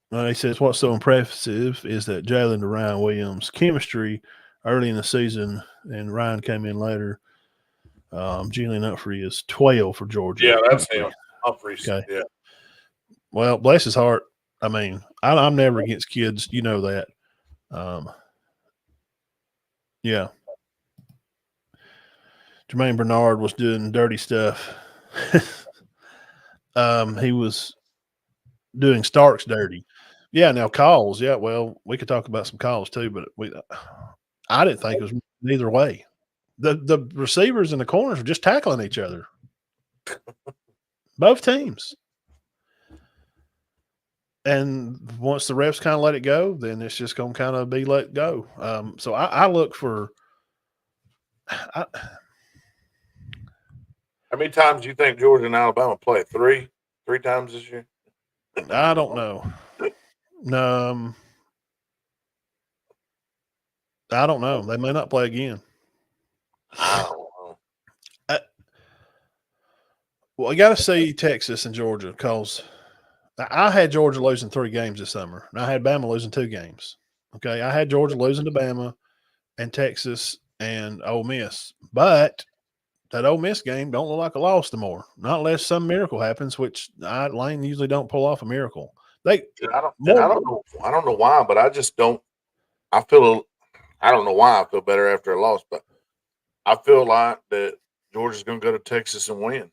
He says, what's so impressive is that Jalen to Ryan Williams chemistry early in the season, and Ryan came in later. Julian Humphrey is 12 for Georgia. Yeah, that's him. Humphreys. Okay. Yeah. Well, bless his heart. I mean, I'm never against kids. You know that. Yeah. Jermaine Bernard was doing dirty stuff. He was doing Starks dirty. Yeah, now calls. Yeah, well, we could talk about some calls too, but I didn't think it was either way. The receivers and the corners were just tackling each other. Both teams. And once the refs kind of let it go, then it's just going to kind of be let go. So I look for how many times do you think Georgia and Alabama play? Three times this year? I don't know. I don't know. They may not play again. I don't know. Well, I got to see Texas and Georgia because I had Georgia losing 3 games this summer, and I had Bama losing 2 games. Okay, I had Georgia losing to Bama and Texas and Ole Miss, but that Ole Miss game don't look like a loss anymore. Not unless some miracle happens, which Lane usually don't pull off a miracle. I don't know why, but I just don't. I don't know why I feel better after a loss, but I feel like that Georgia's going to go to Texas and win.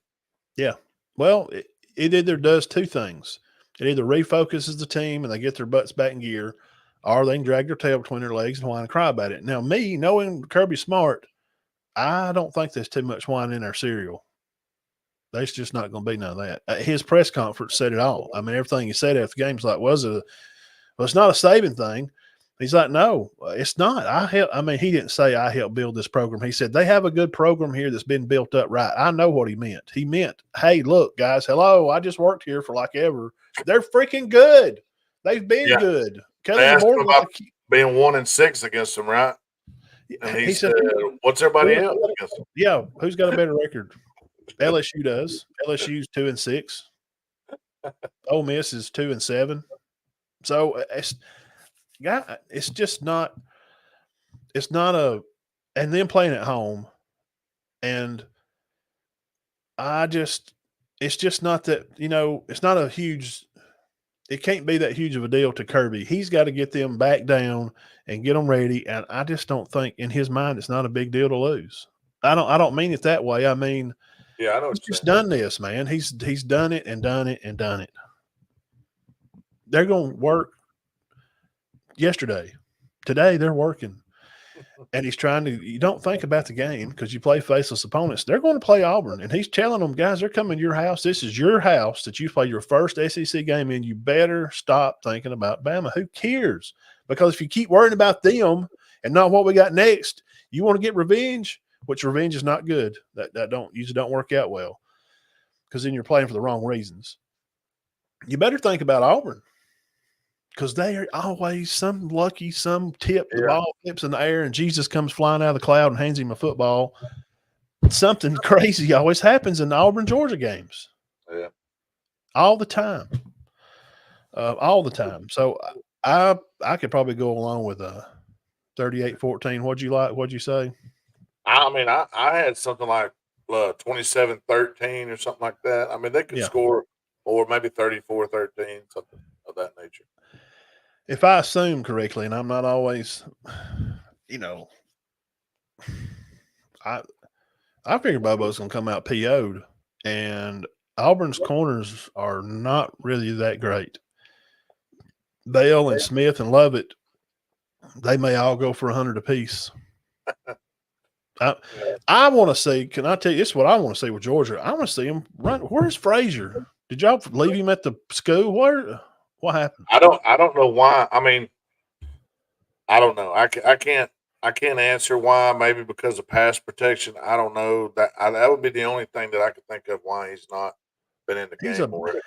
Yeah. Well, it either does two things. It either refocuses the team and they get their butts back in gear, or they can drag their tail between their legs and whine and cry about it. Now, me, knowing Kirby Smart, I don't think there's too much wine in our cereal. There's just not going to be none of that. His press conference said it all. I mean, everything he said after the game was like, well, it's not a saving thing. He's like, no, it's not. He didn't say I helped build this program. He said they have a good program here that's been built up right. I know what he meant. He meant, hey, look, guys, hello, I just worked here for like ever. They're freaking good. They've been good. They asked him about being 1-6 against them, right? And he said, what's everybody else against them? Yeah, who's got a better record? LSU does. LSU's 2-6. Ole Miss is 2-7. So it's just not. It's not and then playing at home, and it's just not that, it's not a huge. It can't be that huge of a deal to Kirby. He's got to get them back down and get them ready. And I just don't think in his mind it's not a big deal to lose. I don't mean it that way. I mean, yeah, I know he's just done this, man. He's done it and done it and done it. They're going to work yesterday. Today they're working. And he's trying to – you don't think about the game because you play faceless opponents. They're going to play Auburn, and he's telling them, guys, they're coming to your house. This is your house that you play your first SEC game in. You better stop thinking about Bama. Who cares? Because if you keep worrying about them and not what we got next, you want to get revenge, which revenge is not good. That usually don't work out well because then you're playing for the wrong reasons. You better think about Auburn. Because they are always some tip, the ball flips in the air, and Jesus comes flying out of the cloud and hands him a football. Something crazy always happens in the Auburn, Georgia games. Yeah. All the time. All the time. So I could probably go along with 38-14. What'd you say? I mean, I had something like 27-13 or something like that. I mean, they could score or maybe 34-13, something of that nature. If I assume correctly, and I'm not always, I figured Bobo's going to come out PO'd, and Auburn's corners are not really that great. Bell and Smith and Lovett, they may all go for 100 apiece. I want to see. Can I tell you this? Is what I want to see with Georgia. I want to see him run. Where's Frazier? Did y'all leave him at the school? What happened? I don't know why. I mean, I don't know. I can't answer why. Maybe because of pass protection. I don't know. That would be the only thing that I could think of why he's not been in the game already.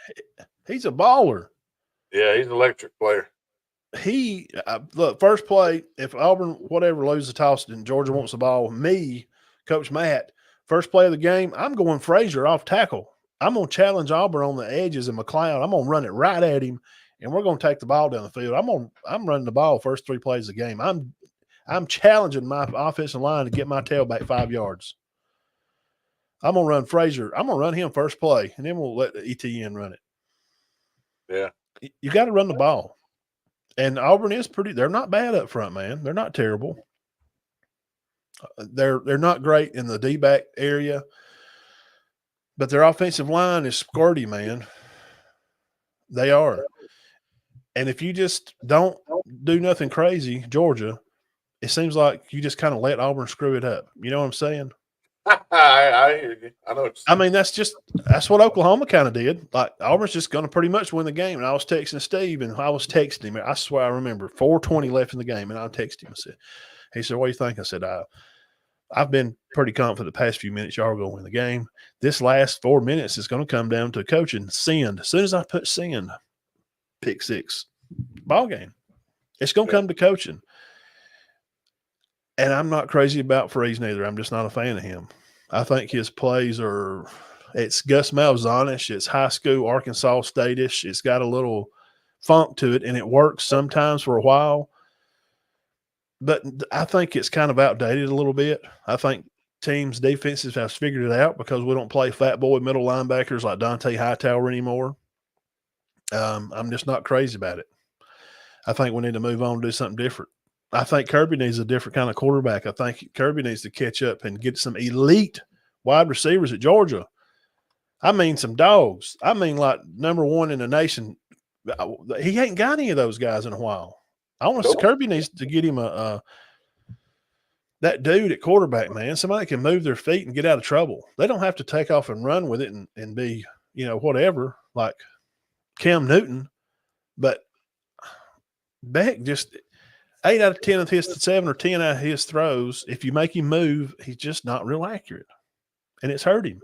He's a baller. Yeah, he's an electric player. Look, first play, if Auburn, whatever, loses the toss and Georgia wants the ball, Coach Matt, first play of the game, I'm going Frazier off tackle. I'm going to challenge Auburn on the edges and McLeod. I'm going to run it right at him, and we're going to take the ball down the field. I'm running the ball first 3 plays of the game. I'm challenging my offensive line to get my tailback 5 yards. I'm going to run Frazier. I'm going to run him first play, and then we'll let the ETN run it. Yeah. You got to run the ball. And Auburn is they're not bad up front, man. They're not terrible. They're not great in the D-back area, but their offensive line is squirty, man. They are. And if you just don't do nothing crazy, Georgia, it seems like you just kind of let Auburn screw it up. You know what I'm saying? I hear you. I know. I mean, that's what Oklahoma kind of did. Like, Auburn's just going to pretty much win the game. And I was texting Steve, and I was texting him. I swear I remember 4:20 left in the game, and I texted him. He said, "What do you think?" I said, "I've been pretty confident the past few minutes y'all are going to win the game. This last 4 minutes is going to come down to coaching. Send. As soon as I put send, pick 6, ball game. It's going to come to coaching." And I'm not crazy about Freeze neither. I'm just not a fan of him. I think his plays it's Gus Malzahn-ish. It's high school Arkansas State-ish. It's got a little funk to it, and it works sometimes for a while. But I think it's kind of outdated a little bit. I think teams' defenses have figured it out because we don't play fat boy middle linebackers like Dante Hightower anymore. I'm just not crazy about it. I think we need to move on and do something different. I think Kirby needs a different kind of quarterback. I think Kirby needs to catch up and get some elite wide receivers at Georgia. I mean, some dogs. I mean, like number one in the nation. He ain't got any of those guys in a while. Kirby needs to get him that dude at quarterback, man. Somebody can move their feet and get out of trouble. They don't have to take off and run with it and be, whatever, like Cam Newton. But Beck just 8 out of 10 of his 7 or 10 out of his throws, if you make him move, he's just not real accurate. And it's hurt him.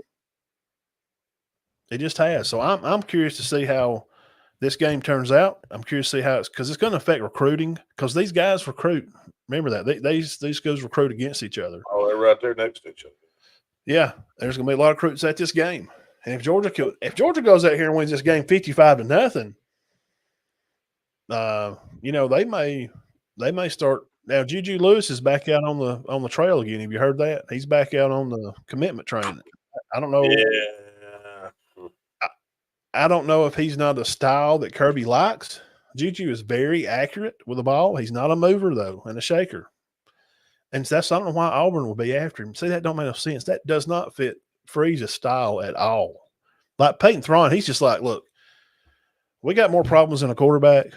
It just has. So I'm curious to see how this game turns out. I'm curious to see how because it's going to affect recruiting because these guys recruit. Remember that these schools recruit against each other. Oh, they're right there next to each other. Yeah, there's going to be a lot of recruits at this game. And if Georgia goes out here and wins this game 55-0, they may start. Now Juju Lewis is back out on the trail again. Have you heard that? He's back out on the commitment train. I don't know. Yeah. I don't know if he's not a style that Kirby likes. Juju is very accurate with the ball. He's not a mover, though, and a shaker. And that's I don't know why Auburn will be after him. See, that don't make no sense. That does not fit Freeze's style at all. Like Peyton Thrawn, he's just like, look, we got more problems than a quarterback.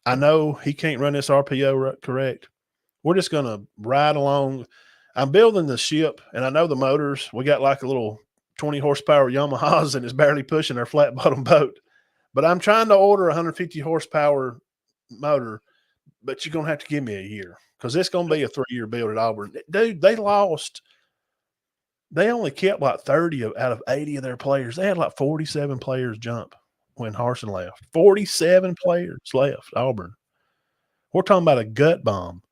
I know he can't run this RPO correct. We're just going to ride along. I'm building the ship, and I know the motors. We got like a little 20 horsepower Yamahas, and it's barely pushing our flat bottom boat. But I'm trying to order a 150 horsepower motor, but you're going to have to give me a year because it's going to be a 3-year build at Auburn. Dude, they only kept like 30 out of 80 of their players. They had like 47 players jump when Harsin left. 47 players left Auburn. We're talking about a gut bomb.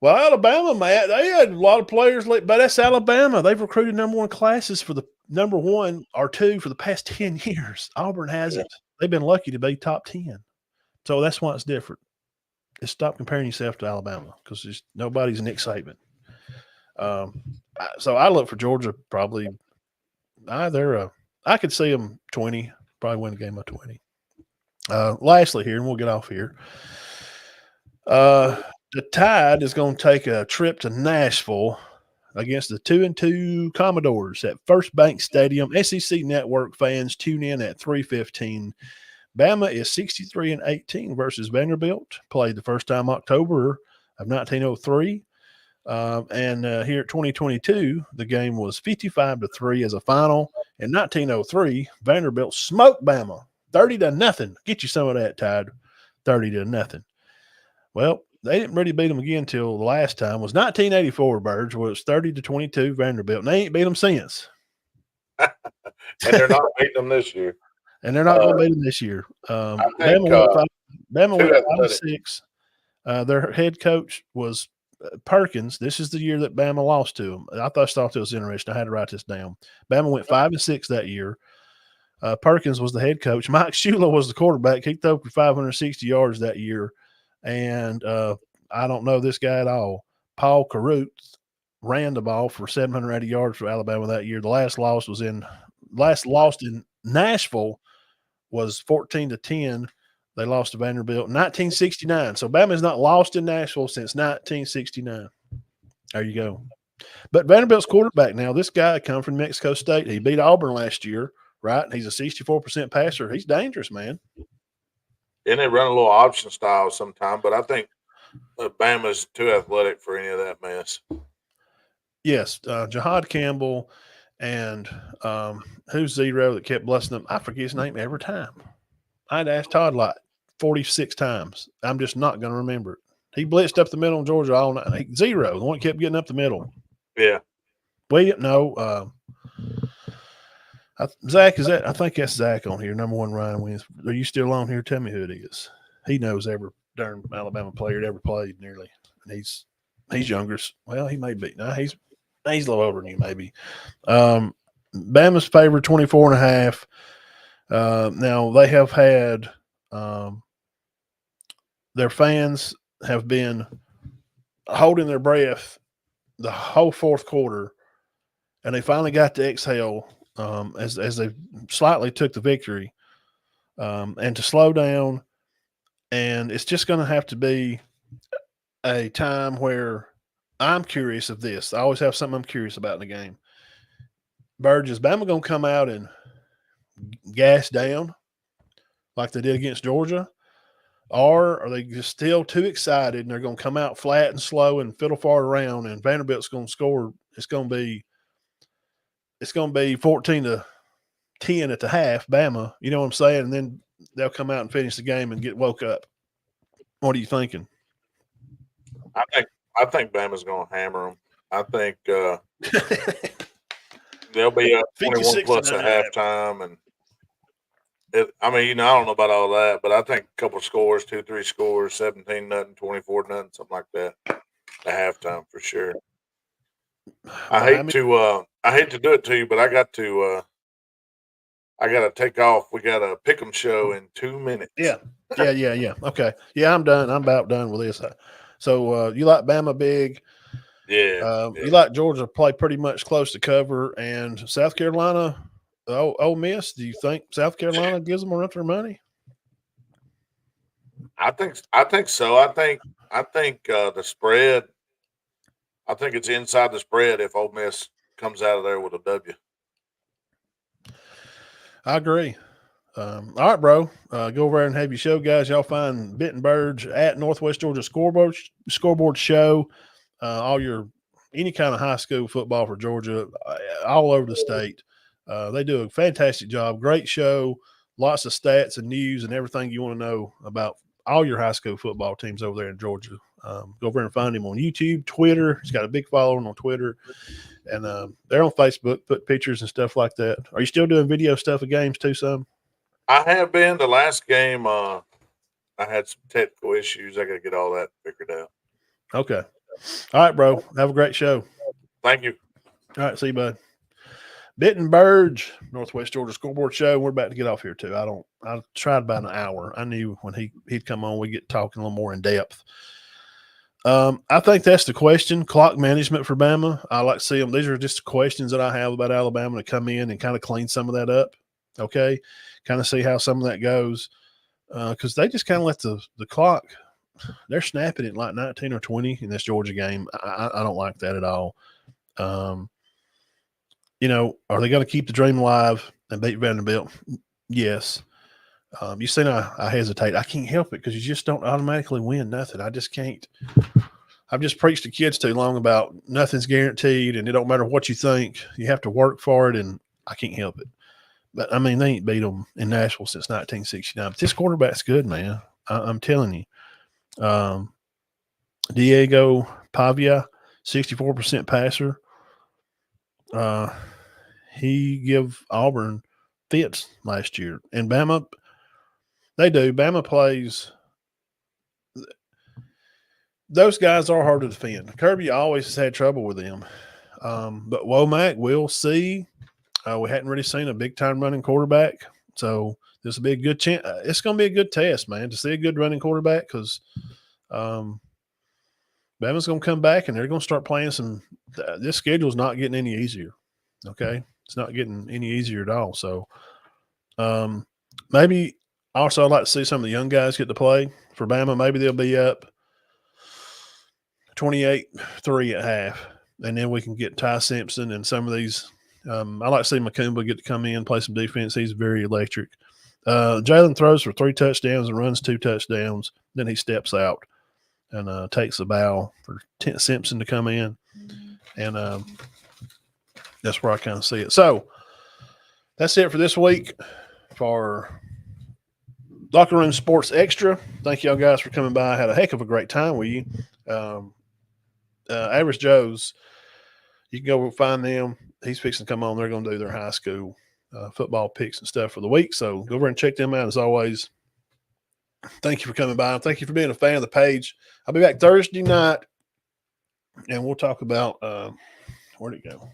Well, Alabama, Matt, they had a lot of players, but that's Alabama. They've recruited number one classes for the number 1 or 2 for the past 10 years. Auburn hasn't. Yeah. They've been lucky to be top 10. So that's why it's different. Just stop comparing yourself to Alabama because nobody's Nick Saban. So I look for Georgia probably either. I could see them 20, probably win the game by 20. Lastly here, and we'll get off here. The Tide is going to take a trip to Nashville against the 2-2 Commodores at First Bank Stadium. SEC Network fans tune in at 3:15. Bama is 63-18 versus Vanderbilt. Played the first time October of 1903. And here at 2022, the game was 55-3 as a final. In 1903, Vanderbilt smoked Bama 30-0. Get you some of that, Tide. 30-0. Well, they didn't really beat them again until the last time was 1984, Birds, where it was 30-22 Vanderbilt. And they ain't beat them since. And they're not beating them this year. And they're not going to beat them this year. Bama went 5-6. Their head coach was Perkins. This is the year that Bama lost to him. I thought it was interesting. I had to write this down. Bama went 5-6 that year. Perkins was the head coach. Mike Shula was the quarterback. He threw for 560 yards that year. And I don't know this guy at all. Paul Carruth ran the ball for 780 yards for Alabama that year. The last loss in Nashville was 14-10. They lost to Vanderbilt in 1969. So Bama's not lost in Nashville since 1969. There you go. But Vanderbilt's quarterback now, this guy come from Mexico State. He beat Auburn last year, right? He's a 64% passer. He's dangerous, man. And they run a little option style sometime, but I think Bama's too athletic for any of that mess. Yes, Jahad Campbell and who's Zero that kept blessing them? I forget his name every time. I'd ask Todd like 46 times. I'm just not going to remember it. He blitzed up the middle in Georgia all night. Zero, the one that kept getting up the middle. Yeah. Zach, I think that's Zach on here. Number 1 Ryan wins. Are you still on here? Tell me who it is. He knows every darn Alabama player that ever played nearly. And he's younger. Well, he may be. No, he's a little older than you, maybe. Bama's favored 24.5. Now they have had their fans have been holding their breath the whole fourth quarter, and they finally got to exhale as they slightly took the victory, and to slow down. And it's just going to have to be a time where I'm curious of this. I always have something I'm curious about in the game. Burge, is Bama going to come out and gas down like they did against Georgia? Or are they just still too excited and they're going to come out flat and slow and fiddle far around, and Vanderbilt's going to score? It's going to be 14-10 at the half, Bama. You know what I'm saying? And then they'll come out and finish the game and get woke up. What are you thinking? I think Bama's going to hammer them. I think they'll be up 21 plus at halftime, and I don't know about all that, but I think a couple scores, 2-3 scores, 17-0, 24-0, something like that at halftime for sure. I hate to do it to you, but I got to take off. We got a pick'em show in 2 minutes. Yeah. Okay. Yeah, I'm done. I'm about done with this. So you like Bama big? Yeah. You like Georgia play pretty much close to cover, and South Carolina, Ole Miss. Do you think South Carolina gives them a run for their money? I think so. I think the spread. I think it's inside the spread if Ole Miss comes out of there with a W. I agree. All right, bro. Go over there and have your show, guys. Y'all find Benton Burge at Northwest Georgia Scoreboard Show. Any kind of high school football for Georgia, all over the state. They do a fantastic job. Great show. Lots of stats and news and everything you want to know about all your high school football teams over there in Georgia. Go over and find him on YouTube, Twitter. He's got a big following on Twitter. And they're on Facebook, put pictures and stuff like that. Are you still doing video stuff of games too, some? I have been. The last game, I had some technical issues. I got to get all that figured out. Okay. All right, bro. Have a great show. Thank you. All right. See you, bud. Benton Burge, Northwest Georgia Scoreboard Show. We're about to get off here too. I tried about an hour. I knew when he'd come on, we'd get talking a little more in depth. I think that's the question. Clock management for Bama. I like to see them. These are just the questions that I have about Alabama to come in and kind of clean some of that up. Okay. Kind of see how some of that goes. Because they just kind of let the clock, they're snapping it like 19 or 20 in this Georgia game. I don't like that at all. Are they going to keep the dream alive and beat Vanderbilt? Yes. You seen I hesitate. I can't help it because you just don't automatically win nothing. I just can't. I've just preached to kids too long about nothing's guaranteed and it don't matter what you think. You have to work for it, and I can't help it. But, they ain't beat them in Nashville since 1969. But this quarterback's good, man. I'm telling you. Diego Pavia, 64% passer. He give Auburn fits last year. And Bama – they do. Bama plays – those guys are hard to defend. Kirby always has had trouble with them. But Womack, we'll see. We hadn't really seen a big-time running quarterback. So this will be a good chance. It's going to be a good test, man, to see a good running quarterback because Bama's going to come back and they're going to start playing some – this schedule's not getting any easier, okay? It's not getting any easier at all. So maybe – also, I'd like to see some of the young guys get to play for Bama. Maybe they'll be up 28-3 at half, and then we can get Ty Simpson and some of these. I like to see Macumba get to come in, play some defense. He's very electric. Jalen throws for 3 touchdowns and runs 2 touchdowns. Then he steps out and takes the bow for Simpson to come in, and that's where I kind of see it. So that's it for this week for Locker Room Sports Extra. Thank y'all guys for coming by. I had a heck of a great time with you. Average Joe's, you can go find them. He's fixing to come on. They're going to do their high school football picks and stuff for the week. So go over and check them out as always. Thank you for coming by. Thank you for being a fan of the page. I'll be back Thursday night, and we'll talk about where'd it go?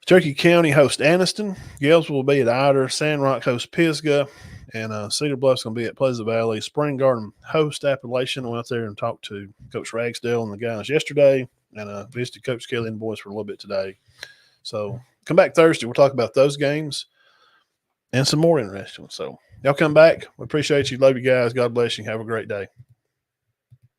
Cherokee County hosts Anniston. Gales will be at Ider. Sandrock hosts Pisgah. And Cedar Bluff's going to be at Pleasant Valley. Spring Garden hosts Appalachian. I went out there and talked to Coach Ragsdale and the guys yesterday, and visited Coach Kelly and the boys for a little bit today. So come back Thursday. We'll talk about those games and some more interesting ones. So y'all come back. We appreciate you. Love you guys. God bless you. Have a great day.